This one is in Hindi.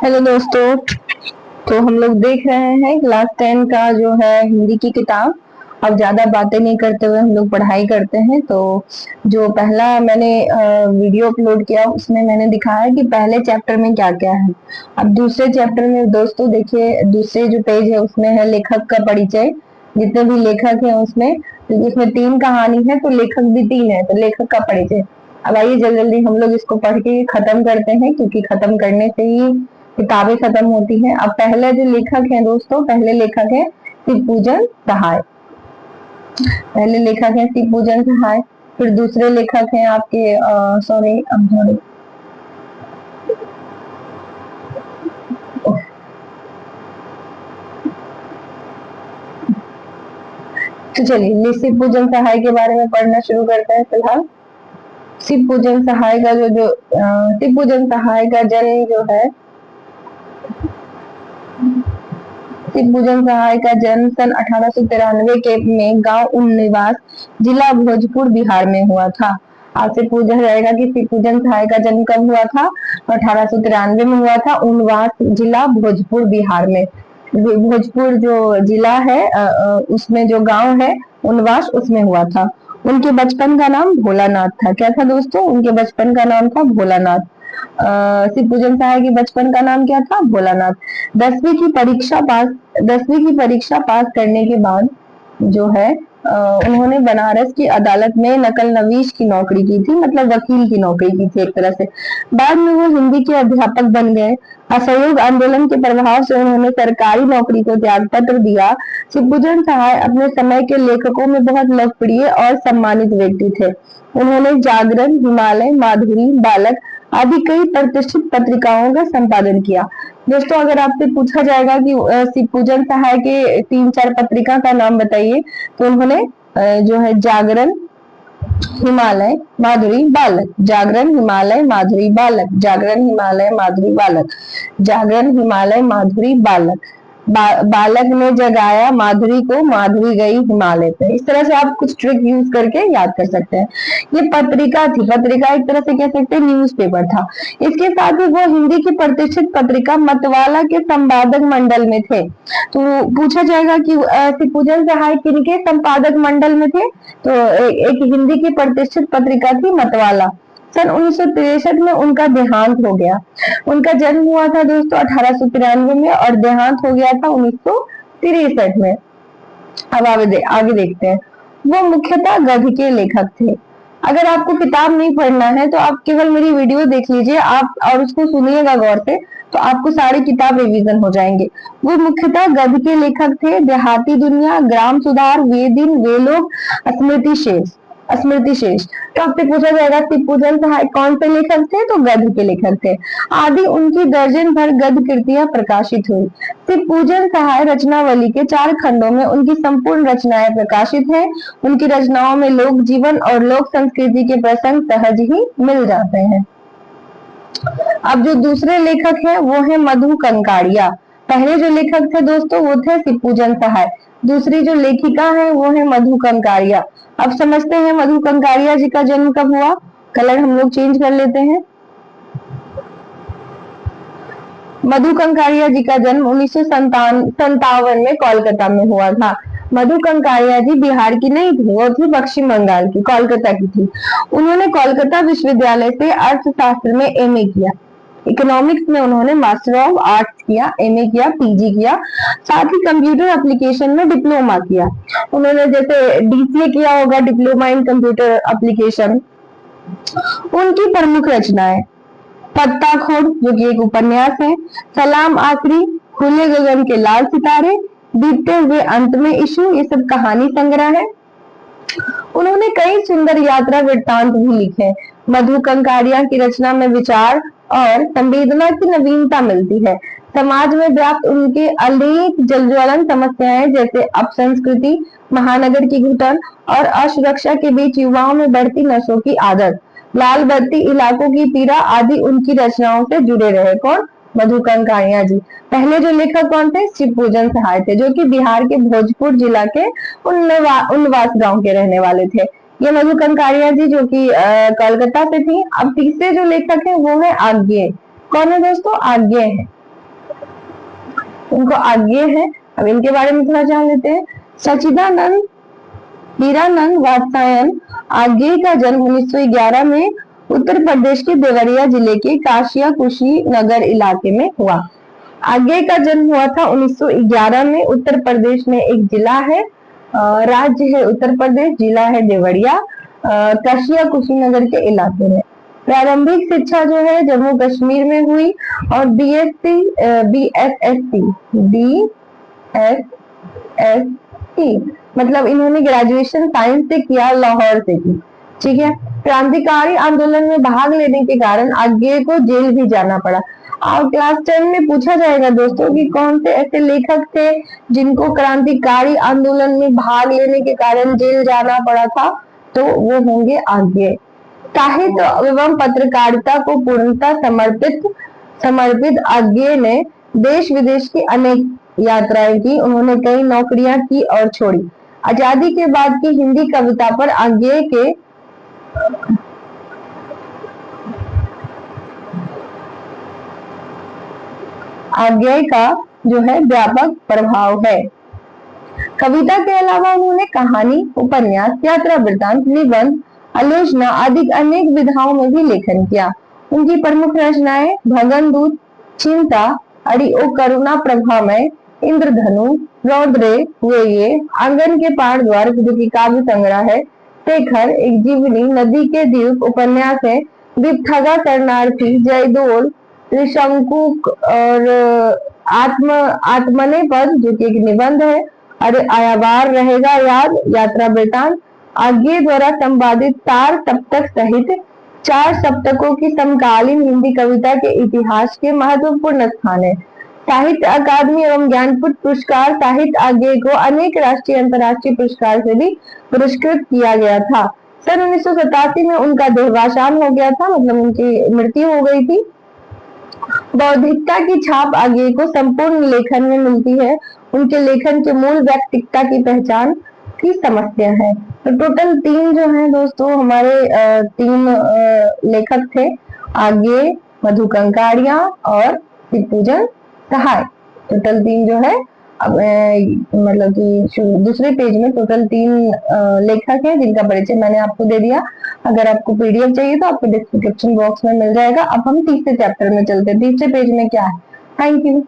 हेलो दोस्तों। तो हम लोग देख रहे हैं क्लास 10 का जो है हिंदी की किताब। अब ज्यादा बातें नहीं करते हुए हम लोग पढ़ाई करते हैं। तो जो पहला मैंने वीडियो अपलोड किया उसमें मैंने दिखाया कि पहले चैप्टर में क्या क्या है। अब दूसरे चैप्टर में दोस्तों देखिए, दूसरे जो पेज है उसमें है लेखक का परिचय। जितने भी लेखक हैं उसमें, तो इसमें 3 कहानी है तो लेखक भी 3 है, तो लेखक का परिचय। अब आइए जल्दी जल्दी हम लोग इसको पढ़ के खत्म करते हैं, क्योंकि खत्म करने से ही किताबें खत्म होती हैं। अब पहले जो लेखक है दोस्तों, पहले लेखक है शिवपूजन सहाय। पहले लेखक है शिवपूजन सहाय। फिर दूसरे लेखक हैं आपके सॉरी तो चलिए शिवपूजन सहाय के बारे में पढ़ना शुरू करते हैं। फिलहाल शिवपूजन सहाय का जो शिवपूजन सहाय का जन्म जो है, शिवपूजन सहाय का जन्म सन 1893 के में गांव उननिवास, जिला भोजपुर, बिहार में हुआ था। आपसे पूछा जाएगा कि शिवपूजन सहाय का जन्म कब हुआ था? 1893 में हुआ था, उनवास जिला भोजपुर, बिहार में। भोजपुर जो जिला है उसमें जो गांव है उनवास, उसमें हुआ था। उनके बचपन का नाम भोलानाथ था। क्या था दोस्तों? उनके बचपन का नाम था भोलानाथ। शिवपूजन सहाय के बचपन का नाम क्या था? भोलानाथ। 10वीं की परीक्षा पास 10वीं की परीक्षा पास करने के बाद जो है उन्होंने बनारस की अदालत में नकल नवीश की नौकरी की थी, मतलब वकील की नौकरी की थी एक तरह से। बाद में वो हिंदी के अध्यापक बन गए। असहयोग आंदोलन के प्रभाव से उन्होंने सरकारी नौकरी को त्याग पत्र दिया। शिवपूजन सहाय अपने समय के लेखकों में बहुत लोकप्रिय और सम्मानित व्यक्ति थे। उन्होंने जागरण, हिमालय, माधुरी, बालक आदि कई प्रतिष्ठित पत्रिकाओं का संपादन किया। दोस्तों अगर आपसे पूछा जाएगा कि शिवपूजन सहाय के 3-4 पत्रिका का नाम बताइए, तो उन्होंने जो है जागरण, हिमालय, माधुरी, बालक, जागरण, हिमालय, माधुरी, बालक, जागरण, हिमालय, माधुरी, बालक, जागरण, हिमालय, माधुरी, बालक, बालक ने जगाया माधुरी को, माधुरी गई हिमालय पे। इस तरह से आप कुछ ट्रिक यूज करके याद कर सकते हैं। ये पत्रिका थी, पत्रिका एक तरह से कह सकते हैं न्यूज़पेपर था। इसके साथ ही वो हिंदी की प्रतिष्ठित पत्रिका मतवाला के संपादक मंडल में थे। तो पूछा जाएगा कि शिवपूजन सहाय किनके संपादक मंडल में थे? तो एक हिंदी की प्रतिष्ठित पत्रिका थी मतवाला। सन 1963 में उनका देहांत हो गया। उनका जन्म हुआ था दोस्तों 1893 में और देहांत हो गया था 1963 में। अब आगे देखते हैं। वो मुख्यतः गद्य के लेखक थे। अगर आपको किताब नहीं पढ़ना है तो आप केवल मेरी वीडियो देख लीजिए आप, और उसको सुनिएगा गौर से, तो आपको सारी किताब रिवीजन हो जाएंगे। वो मुख्यतः गद्य के लेखक थे। देहाती दुनिया, ग्राम सुधार, वे दिन, वे लोग, स्मृति शेष। तो आपसे पूछा जाएगा शिवपूजन सहाय कौन से लेखक थे? तो गद्य के लेखक थे। आदि उनकी दर्जन भर गद्य कृतियां प्रकाशित हुई। शिवपूजन सहाय रचनावली के 4 खंडों में उनकी संपूर्ण रचनाएं प्रकाशित हैं। उनकी रचनाओं में लोक जीवन और लोक संस्कृति के प्रसंग सहज ही मिल जाते हैं। अब जो दूसरे लेखक हैं वो है मधु कंकाड़िया। पहले जो लेखक थे दोस्तों वो थे शिवपूजन सहाय। दूसरी जो लेखिका है वो है मधु कंकाड़िया। अब समझते हैं मधु कंकाड़िया जी का जन्म कब हुआ। कलर हम लोग चेंज कर लेते हैं। मधु कंकाड़िया जी का जन्म 1957 में कोलकाता में हुआ था। मधु कंकाड़िया जी बिहार की नहीं थी, वो थी पश्चिम बंगाल की, कोलकाता की थी। उन्होंने कोलकाता विश्वविद्यालय से अर्थशास्त्र में एमए किया। इकोनॉमिक्स में उन्होंने मास्टर ऑफ आर्ट्स किया, एमए किया, पीजी किया। साथ ही कंप्यूटर एप्लीकेशन में डिप्लोमा किया। उन्होंने जैसे डीसीए किया होगा, डिप्लोमा इन कंप्यूटर एप्लीकेशन। उनकी प्रमुख रचनाएं पत्ताखोर जो कि एक उपन्यास है, सलाम आखिरी, खुले गगन के लाल सितारे, बीतते हुए अंत में इशू, ये सब कहानी संग्रह है। उन्होंने कई सुंदर यात्रा वृत्तांत भी लिखे। मधु कंकाड़िया की रचना में विचार और संवेदना की नवीनता मिलती है। समाज में व्याप्त उनके अनेक जलज्वलन समस्याएं जैसे अपसंस्कृति, महानगर की घुटन और असुरक्षा के बीच युवाओं में बढ़ती नशों की आदत, लाल बत्ती इलाकों की पीड़ा आदि उनकी रचनाओं से जुड़े रहे। कौन? मधु कंकाड़िया जी। पहले जो लेखक कौन थे? शिवपूजन सहाय थे, जो कि बिहार के भोजपुर जिला के उनवास गांव के रहने वाले थे। ये मधु कंकाड़िया जी जो कि कोलकाता से थी। अब तीसरे जो लेखक है वो है आज्ञे। कौन है दोस्तों? आज्ञे है। इनको आगे है। अब इनके बारे में थोड़ा जान लेते हैं। सचिदानंद हीरानंद वात्स्यायन आगे का जन्म 1911 में उत्तर प्रदेश के देवरिया जिले के काशिया कुशीनगर इलाके में हुआ। आगे का जन्म हुआ था 1911 में। उत्तर प्रदेश में एक जिला है, राज्य है उत्तर प्रदेश, जिला है देवरिया, काशिया कुशीनगर के इलाके में। प्रारंभिक शिक्षा जो है जम्मू कश्मीर में हुई और BSc मतलब इन्होंने ग्रेजुएशन साइंस से किया, लाहौर से की। ठीक है। क्रांतिकारी आंदोलन में भाग लेने के कारण आगे को जेल भी जाना पड़ा। और क्लास 10 में पूछा जाएगा दोस्तों कि कौन से ऐसे लेखक थे जिनको क्रांतिकारी आंदोलन में भाग लेने के कारण जेल जाना पड़ा था, तो वो होंगे आगे। साहित्य एवं पत्रकारिता को पूर्णतः समर्पित आगे ने देश विदेश की अनेक यात्राएं की। उन्होंने कई नौकरियां की और छोड़ी। आजादी के बाद की हिंदी कविता पर आगे का जो है व्यापक प्रभाव है। कविता के अलावा उन्होंने कहानी, उपन्यास, यात्रा वृत्तांत, निबंध, आलोचना आदि अनेक विधाओं में भी लेखन किया। उनकी प्रमुख रचनाएं भगनदूत, चिंता, अड़िओ करुणा प्रभामय, इंद्रधनु, रौद्रे हुए ये, आंगन के पार द्वार जो की काव्य संग्रह है, शेखर, एक जीवनी, नदी के द्वीप उपन्यास है, विपठगा शरणार्थी, जयदोल, त्रिशंकुक और आत्मने पद जो की एक निबंध है, अरे आयावार रहेगा याद, यात्रा वृत्तांत, आगे द्वारा संपादित 4 सप्तक सहित 4 सप्तकों की समकालीन हिंदी कविता के इतिहास के महत्वपूर्ण स्थान है। साहित्य अकादमी एवं ज्ञानपीठ पुरस्कार साहित्य आगे को अनेक राष्ट्रीय अंतर्राष्ट्रीय पुरस्कार से भी पुरस्कृत किया गया था। सन 1987 में उनका देहावसान हो गया था, मतलब उनकी मृत्यु हो गई थी। बौद्धिकता की छाप आगे को संपूर्ण लेखन में मिलती है। उनके लेखन के मूल व्यक्तित्व की पहचान की समस्या है। तो टोटल 3 जो है दोस्तों हमारे 3 लेखक थे, आगे, मधु कंकाड़िया और शिवपूजन सहाय। टोटल 3 जो है अब मतलब कि दूसरे पेज में टोटल 3 लेखक हैं जिनका परिचय मैंने आपको दे दिया। अगर आपको पीडीएफ चाहिए तो आपको डिस्क्रिप्शन बॉक्स में मिल जाएगा। अब हम तीसरे चैप्टर में चलते हैं। तीसरे पेज में क्या है? Thank you.